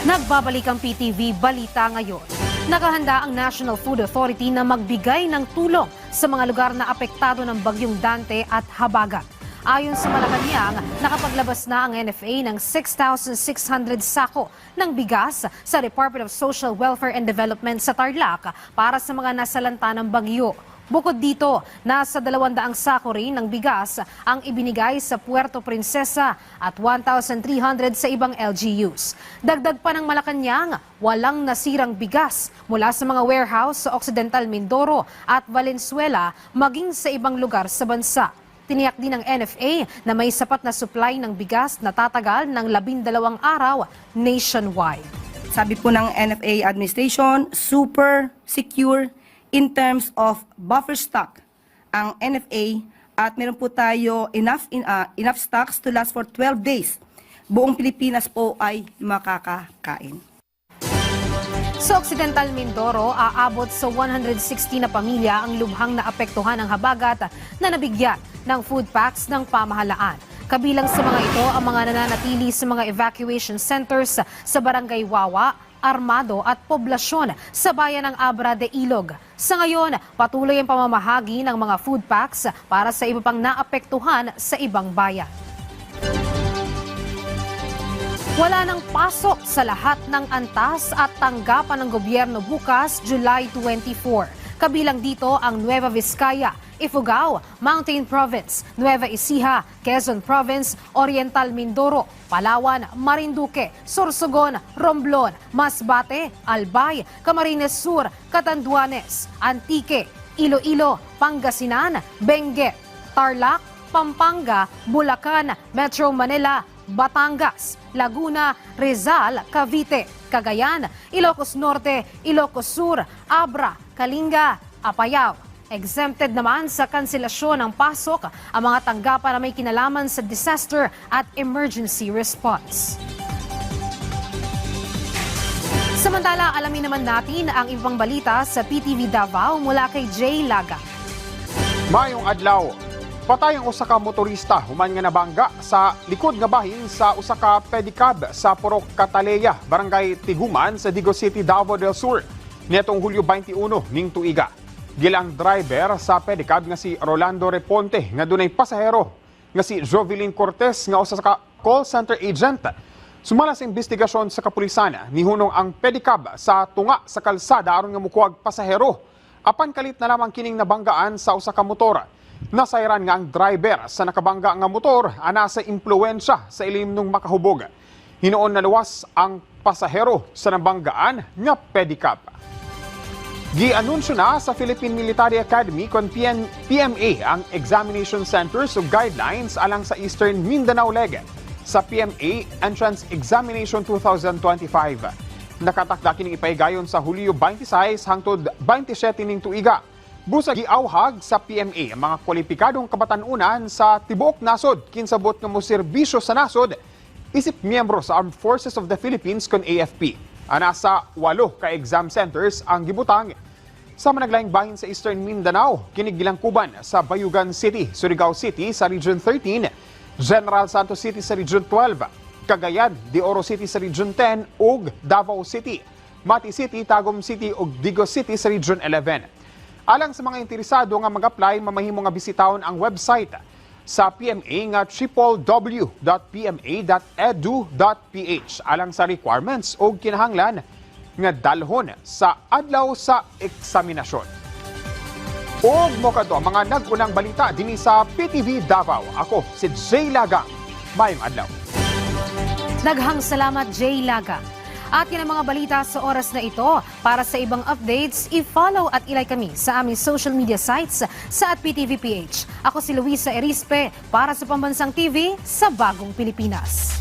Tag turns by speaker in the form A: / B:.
A: Nagbabalik ang PTV Balita ngayon. Nakahanda ang National Food Authority na magbigay ng tulong sa mga lugar na apektado ng bagyong Dante at Habagat. Ayon sa Malacanang, nakapaglabas na ang NFA ng 6,600 sako ng bigas sa Department of Social Welfare and Development sa Tarlac para sa mga nasalanta ng bagyo. Bukod dito, nasa 200 sako rin ng bigas ang ibinigay sa Puerto Princesa at 1,300 sa ibang LGUs. Dagdag pa ng Malacanang, walang nasirang bigas mula sa mga warehouse sa Occidental Mindoro at Valenzuela maging sa ibang lugar sa bansa. Tiniyak din ng NFA na may sapat na supply ng bigas na tatagal ng 12 araw nationwide.
B: Sabi po ng NFA administration, super secure in terms of buffer stock ang NFA at meron po tayo enough stocks to last for 12 days. Buong Pilipinas po ay makakakain.
A: Sa Occidental Mindoro, aabot sa 160 na pamilya ang lubhang naapektuhan ng habagat na nabigyan ng food packs ng pamahalaan. Kabilang sa mga ito ang mga nananatili sa mga evacuation centers sa Barangay Wawa, Armado at poblasyon sa bayan ng Abra de Ilog. Sa ngayon, patuloy ang pamamahagi ng mga food packs para sa iba pang naapektuhan sa ibang bayan. Wala nang pasok sa lahat ng antas at tanggapan ng gobyerno bukas, July 24. Kabilang dito ang Nueva Vizcaya, Ifugao, Mountain Province, Nueva Ecija, Quezon Province, Oriental Mindoro, Palawan, Marinduque, Sorsogon, Romblon, Masbate, Albay, Camarines Sur, Catanduanes, Antique, Iloilo, Pangasinan, Benguet, Tarlac, Pampanga, Bulacan, Metro Manila, Batangas, Laguna, Rizal, Cavite, Cagayan, Ilocos Norte, Ilocos Sur, Abra, Kalinga, Apayao. Exempted naman sa kanselasyon ng pasok ang mga tanggapan na may kinalaman sa disaster at emergency response. Samantala, alamin naman natin ang ibang balita sa PTV Davao mula kay Jay Laga.
C: Mayong adlaw, patay ang usa ka motorista human nga nabangga sa likod nga bahin sa usa ka pedicab sa Purok Cataleya, Barangay Tiguman sa Digo City, Davao del Sur. Netong Hulyo 21 ning tuiga. Gilang driver sa pedicab nga si Rolando Reponte nga dunay pasahero nga si Jovelyn Cortez nga usa ka call center agent. Sumala sa investigasyon sa kapulisan, nihunong ang pedicab sa tunga sa kalsada aron nga mukuwag pasahero. Apan kalit na lamang kining nabanggaan sa usa ka motor. Nasayran nga ang driver sa nakabangga nga motor ana sa impluwensya sa ilim ng makahubog. Hinoon na luwas ang pasahero sa nabanggaan nga pedicab. Gi-anunsyo na sa Philippine Military Academy kon PMA ang examination centers ug guidelines alang sa Eastern Mindanao leg sa PMA Entrance Examination 2025. Nakatakda kining ipahigayon sa Hulyo 26 hangtod 27 ning tuiga. Busa giawhag sa PMA ang mga kwalipikadong kabatan-unan sa tibuok nasod kinsabot nga moserbisyo sa nasod isip miyembro sa Armed Forces of the Philippines kon AFP. Ana sa 8 ka exam centers ang gibutang sa managlaing bahin sa Eastern Mindanao, kinigilangkuban sa Bayugan City, Surigao City sa Region 13, General Santos City sa Region 12, Cagayan de Oro City sa Region 10 ug Davao City, Mati City, Tagum City ug Digo City sa Region 11. Alang sa mga interesado nga mag-apply, mamahimo nga bisitahon ang website sa PMA nga www.pma.edu.ph alang sa requirements o kinahanglan nga dalhon sa adlaw sa eksaminasyon. Og mo kadto ang mga nag-unang balita dinhi sa PTV Davao. Ako si Jay Laga. Mayong adlaw.
A: Daghang salamat, Jay Laga. At yan ang mga balita sa oras na ito. Para sa ibang updates, i-follow at ilike kami sa aming social media sites sa @PTVPH. Ako si Luisa Erispe para sa Pambansang TV sa Bagong Pilipinas.